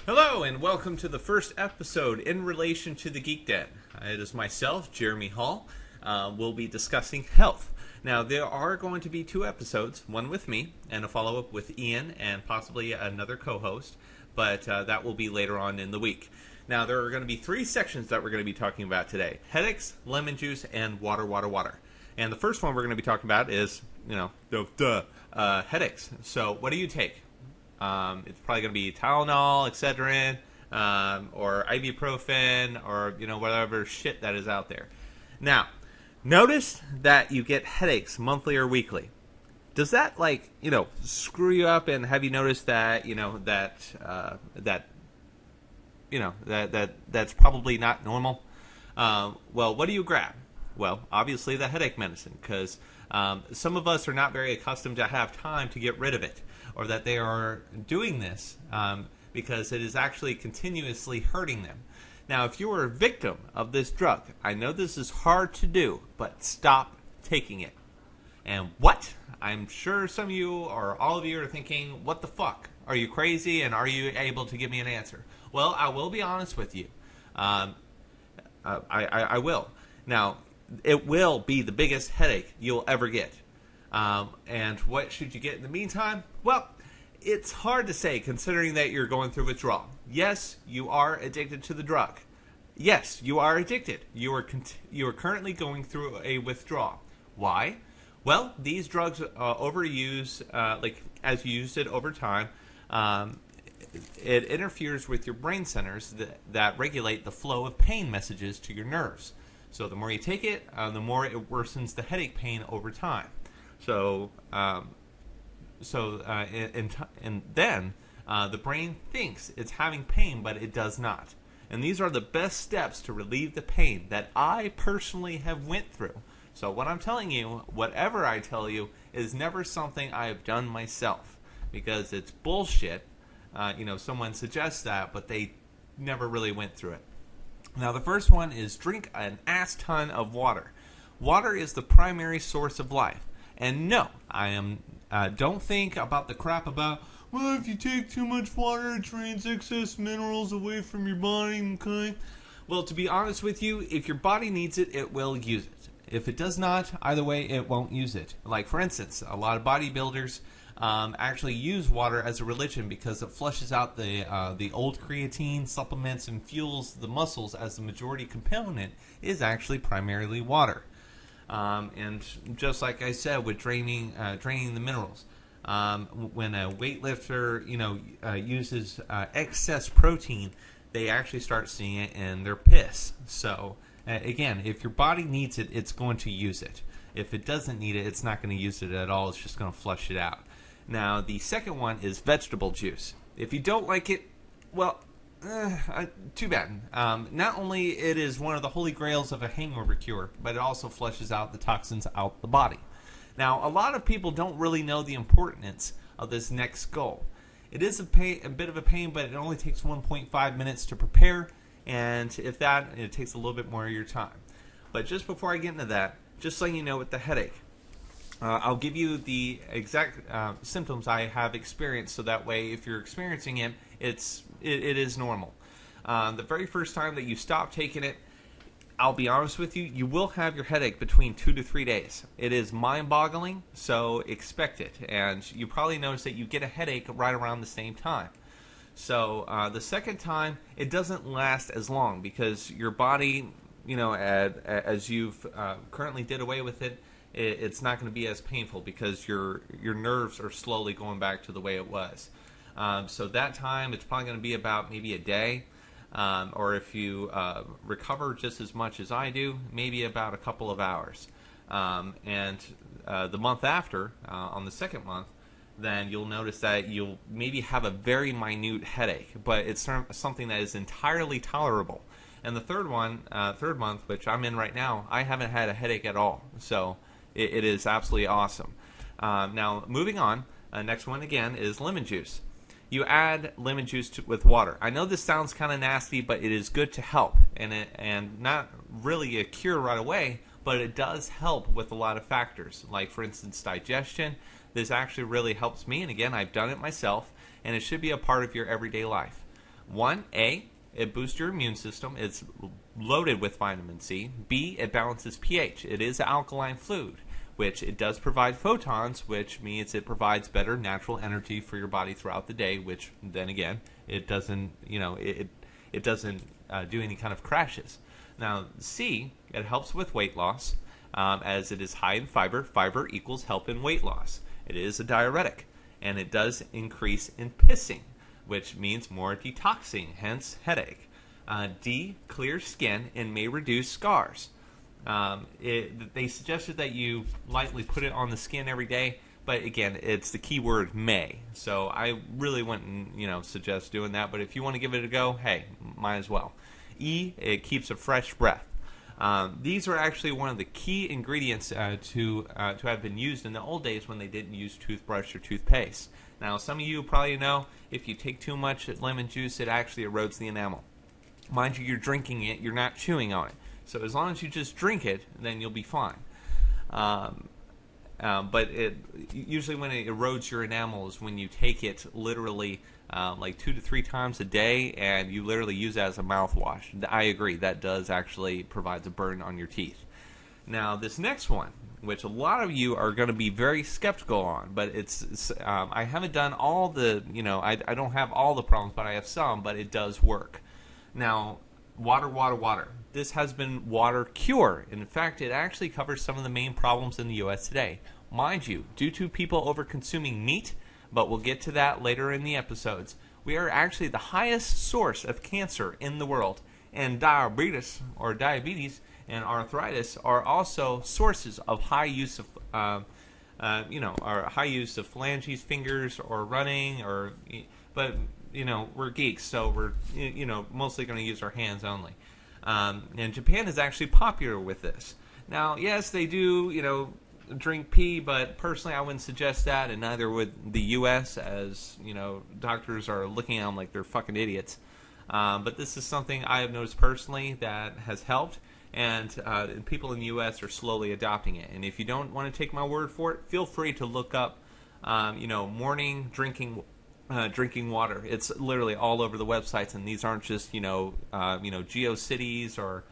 Hello, and welcome to the first episode in relation to the Geek Den. It is myself, Jeremy Hall. We'll be discussing health. Now, there are going to be two episodes, one with me and a follow-up with Ian and possibly another co-host, but that will be later on in the week. Now, there are going to be three sections that we're going to be talking about today: headaches, lemon juice, and water, water, water. And the first one we're going to be talking about is, headaches. So, what do you take? It's probably going to be Tylenol, Excedrin, or ibuprofen, or whatever shit that is out there. Now, notice that you get headaches monthly or weekly. Does that screw you up? And have you noticed that that's probably not normal? Well, what do you grab? Well, obviously the headache medicine, because some of us are not very accustomed to have time to get rid of it, or that they are doing this because it is actually continuously hurting them. Now, if you are a victim of this drug, I know this is hard to do, but stop taking it. And what? I'm sure some of you or all of you are thinking, what the fuck? Are you crazy? And are you able to give me an answer? Well, I will be honest with you. I will. Now, it will be the biggest headache you'll ever get. And what should you get in the meantime? Well, it's hard to say considering that you're going through withdrawal. Yes, you are addicted to the drug. Yes, you are addicted. You are currently going through a withdrawal. Why? Well, these drugs overuse, as you use it over time, it interferes with your brain centers that regulate the flow of pain messages to your nerves. So the more you take it, the more it worsens the headache pain over time. And then the brain thinks it's having pain, but it does not. And these are the best steps to relieve the pain that I personally have went through. So what I'm telling you, whatever I tell you, is never something I have done myself, because it's bullshit. Someone suggests that, but they never really went through it. Now, the first one is drink an ass ton of water. Water is the primary source of life. And no, don't think about the crap about, well, if you take too much water, it drains excess minerals away from your body, okay? Well, to be honest with you, if your body needs it, it will use it. If it does not, either way, it won't use it. Like, for instance, a lot of bodybuilders actually use water as a religion because it flushes out the old creatine supplements and fuels the muscles, as the majority component is actually primarily water. And just like I said, with draining the minerals, when a weightlifter uses excess protein, they actually start seeing it in their piss. So again, if your body needs it, it's going to use it. If it doesn't need it, it's not going to use it at all. It's just going to flush it out. Now, the second one is vegetable juice. If you don't like it, well, too bad. Not only it is one of the holy grails of a hangover cure, but it also flushes out the toxins out the body. Now, a lot of people don't really know the importance of this next goal. It is a bit of a pain, but it only takes 1.5 minutes to prepare, and if that, it takes a little bit more of your time. But just before I get into that, just so you know, with the headache, I'll give you the exact symptoms I have experienced, so that way, if you're experiencing it, it is normal. The very first time that you stop taking it, I'll be honest with you, you will have your headache between 2 to 3 days. It is mind-boggling, so expect it. And you probably notice that you get a headache right around the same time. So the second time, it doesn't last as long because your body, as you've currently did away with it, it's not going to be as painful because your nerves are slowly going back to the way it was. So that time, it's probably going to be about maybe a day. Or if you recover just as much as I do, maybe about a couple of hours. And the month after, on the second month, then you'll notice that you'll maybe have a very minute headache, but it's something that is entirely tolerable. And the third month, which I'm in right now, I haven't had a headache at all. So it is absolutely awesome. Now, moving on, next one again is lemon juice. You add lemon juice with water. I know this sounds kind of nasty, but it is good to help, and not really a cure right away, but it does help with a lot of factors, like, for instance, digestion. This actually really helps me, and again, I've done it myself, and it should be a part of your everyday life. One, A, it boosts your immune system. It's loaded with vitamin C. B, it balances pH. It is an alkaline fluid, which it does provide photons, which means it provides better natural energy for your body throughout the day, which then again, it doesn't, it doesn't do any kind of crashes. Now, C, it helps with weight loss, as it is high in fiber. Fiber equals help in weight loss. It is a diuretic, and it does increase in pissing, which means more detoxing, hence headache. D, clear skin and may reduce scars. They suggested that you lightly put it on the skin every day, but again, it's the key word may. So I really wouldn't, suggest doing that. But if you want to give it a go, hey, might as well. E, it keeps a fresh breath. These are actually one of the key ingredients to have been used in the old days when they didn't use toothbrush or toothpaste. Now, some of you probably know if you take too much lemon juice, it actually erodes the enamel. Mind you, you're drinking it, you're not chewing on it. So as long as you just drink it, then you'll be fine. But usually when it erodes your enamel is when you take it literally like 2 to 3 times a day, and you literally use it as a mouthwash. I agree, that does actually provide a burn on your teeth. Now, this next one, which a lot of you are going to be very skeptical on, but I haven't done all the, I don't have all the problems, but I have some, but it does work. Now, water. This has been water cure. In fact, it actually covers some of the main problems in the U.S. today. Mind you, due to people over-consuming meat, but we'll get to that later in the episodes, we are actually the highest source of cancer in the world. And diabetes and arthritis are also sources of high use of, high use of phalanges, fingers, or running, but we're geeks, so we're mostly going to use our hands only. And Japan is actually popular with this. Now, yes, they do, drink pee, but personally I wouldn't suggest that, and neither would the U.S., as, doctors are looking at them like they're fucking idiots. But this is something I have noticed personally that has helped, and people in the U.S. are slowly adopting it. And if you don't want to take my word for it, feel free to look up, morning drinking water. It's literally all over the websites, and these aren't just GeoCities or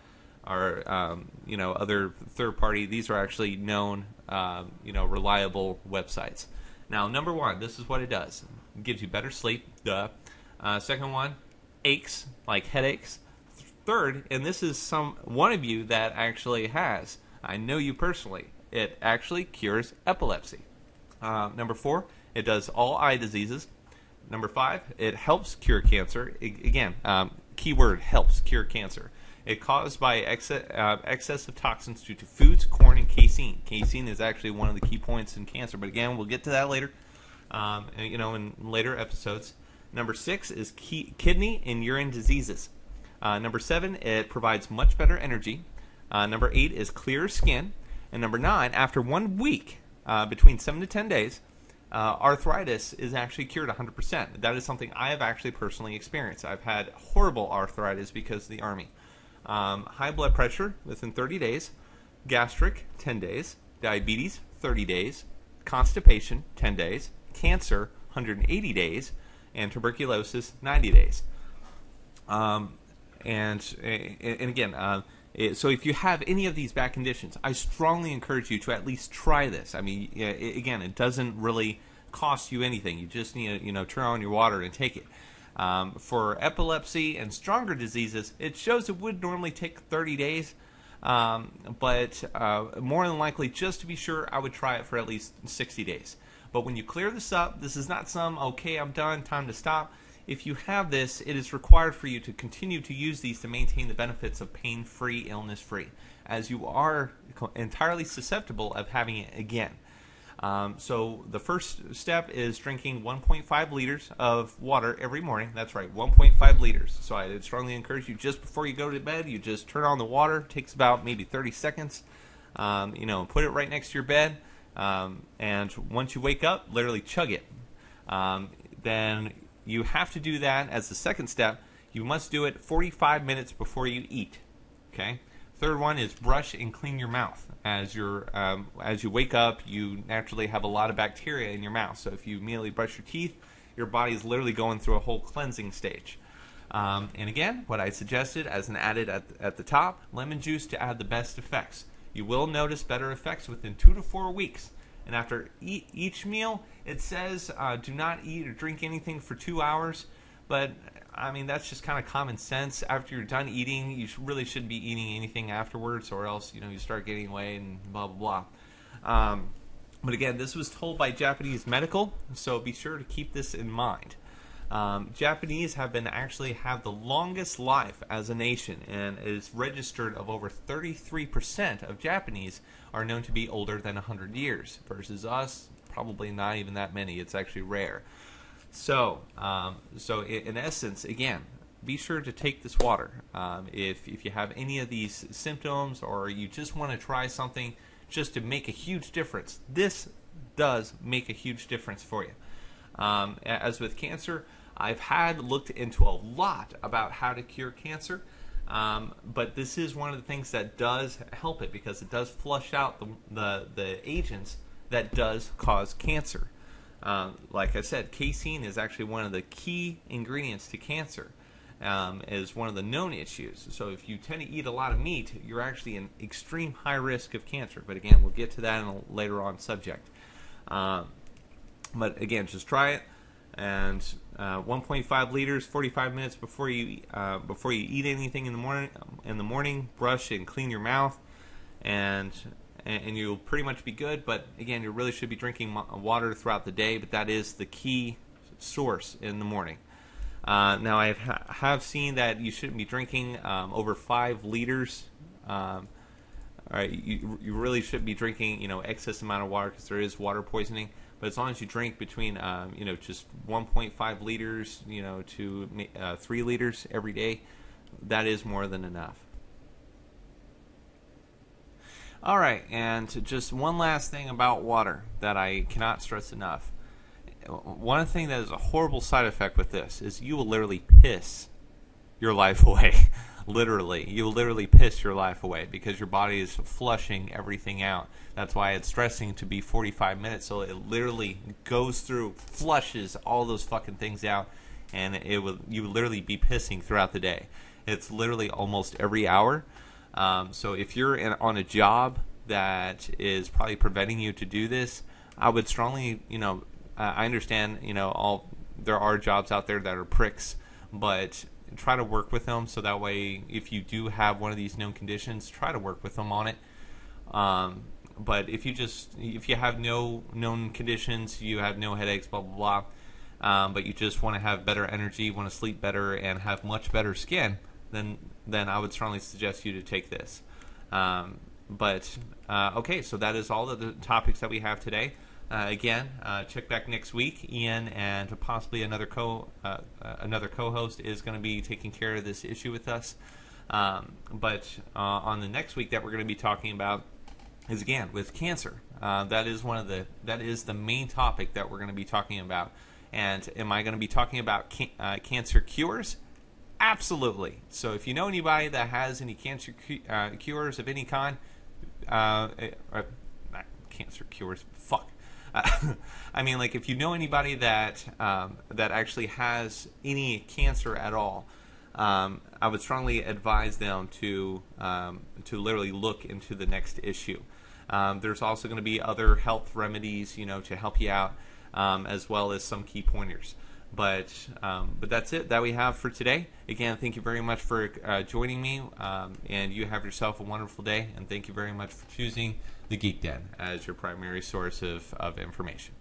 other third party. These are actually known reliable websites. Now, number 1, this is what it does. It gives you better sleep. Duh. Second one, aches, like headaches. Third, and this is one of you that actually has, I know you personally, it actually cures epilepsy. Number 4, it does all eye diseases. Number 5, it helps cure cancer. Again, keyword helps cure cancer. It caused by excessive toxins due to foods, corn, and casein. Casein is actually one of the key points in cancer, but again, we'll get to that later, in later episodes. Number 6 is kidney and urine diseases. Number 7, it provides much better energy. Number 8 is clear skin. And number 9, after 1 week, between 7 to 10 days, arthritis is actually cured 100%. That is something I have actually personally experienced. I've had horrible arthritis because of the Army. High blood pressure within 30 days, gastric 10 days, diabetes 30 days, constipation 10 days, cancer 180 days, and tuberculosis 90 days. And again, so if you have any of these back conditions, I strongly encourage you to at least try this. I mean, again, it doesn't really cost you anything. You just need to, turn on your water and take it. For epilepsy and stronger diseases, it shows it would normally take 30 days. But more than likely, just to be sure, I would try it for at least 60 days. But when you clear this up, this is not okay, I'm done, time to stop. If you have this, it is required for you to continue to use these to maintain the benefits of pain-free, illness-free, as you are entirely susceptible of having it again. So the first step is drinking 1.5 liters of water every morning. That's right, 1.5 liters. So I strongly encourage you, just before you go to bed, you just turn on the water. It takes about maybe 30 seconds. Put it right next to your bed. And once you wake up, literally chug it. Then you have to do that as the second step. You must do it 45 minutes before you eat. Okay. Third one is brush and clean your mouth. As you wake up, you naturally have a lot of bacteria in your mouth. So if you immediately brush your teeth, your body is literally going through a whole cleansing stage. And again, what I suggested as an added at the top, lemon juice to add the best effects. You will notice better effects within 2 to 4 weeks. And after each meal, it says do not eat or drink anything for 2 hours. But, I mean, that's just kind of common sense. After you're done eating, you really shouldn't be eating anything afterwards, or else, you start gaining weight and blah, blah, blah. But again, this was told by Japanese medical, so be sure to keep this in mind. Japanese have the longest life as a nation, and it is registered of over 33% of Japanese are known to be older than 100 years, versus us, probably not even that many. It's actually rare. So in essence, again, be sure to take this water. If you have any of these symptoms, or you just want to try something just to make a huge difference, this does make a huge difference for you. As with cancer, I've looked into a lot about how to cure cancer, but this is one of the things that does help it, because it does flush out the agents that does cause cancer. Like I said, casein is actually one of the key ingredients to cancer, is one of the known issues. So if you tend to eat a lot of meat, you're actually in extreme high risk of cancer. But again, we'll get to that in a later on subject. But again, just try it. And 1.5 liters, 45 minutes before you eat anything in the morning, brush and clean your mouth, and you'll pretty much be good. But again, you really should be drinking water throughout the day, but that is the key source in the morning. Now, I have seen that you shouldn't be drinking over 5 liters. You really should be drinking excess amount of water, because there is water poisoning. But as long as you drink between just 1.5 liters to 3 liters every day, that is more than enough. All right, and just one last thing about water that I cannot stress enough. One thing that is a horrible side effect with this is you will literally piss your life away. Literally, you will literally piss your life away, because your body is flushing everything out. That's why it's stressing to be 45 minutes, so it literally goes through, flushes all those fucking things out, and you will literally be pissing throughout the day. It's literally almost every hour. So if you're on a job that is probably preventing you to do this, I would strongly, I understand, there are jobs out there that are pricks, but try to work with them, so that way, if you do have one of these known conditions, try to work with them on it. But if you have no known conditions, you have no headaches, blah blah blah, but you just want to have better energy, want to sleep better, and have much better skin, then I would strongly suggest you to take this. Okay, so that is all of the topics that we have today. Again, check back next week. Ian and possibly another co-host is going to be taking care of this issue with us. But on the next week that we're going to be talking about is, again, with cancer. That is the main topic that we're going to be talking about. And am I going to be talking about cancer cures? Absolutely. So if you know anybody that has any cancer cures of any kind, cancer cures, fuck. I mean, like, if you know anybody that actually has any cancer at all, I would strongly advise them to literally look into the next issue. There's also going to be other health remedies, to help you out, as well as some key pointers. But that's it that we have for today. Again, thank you very much for joining me, and you have yourself a wonderful day. And thank you very much for choosing the Geek Den as your primary source of information.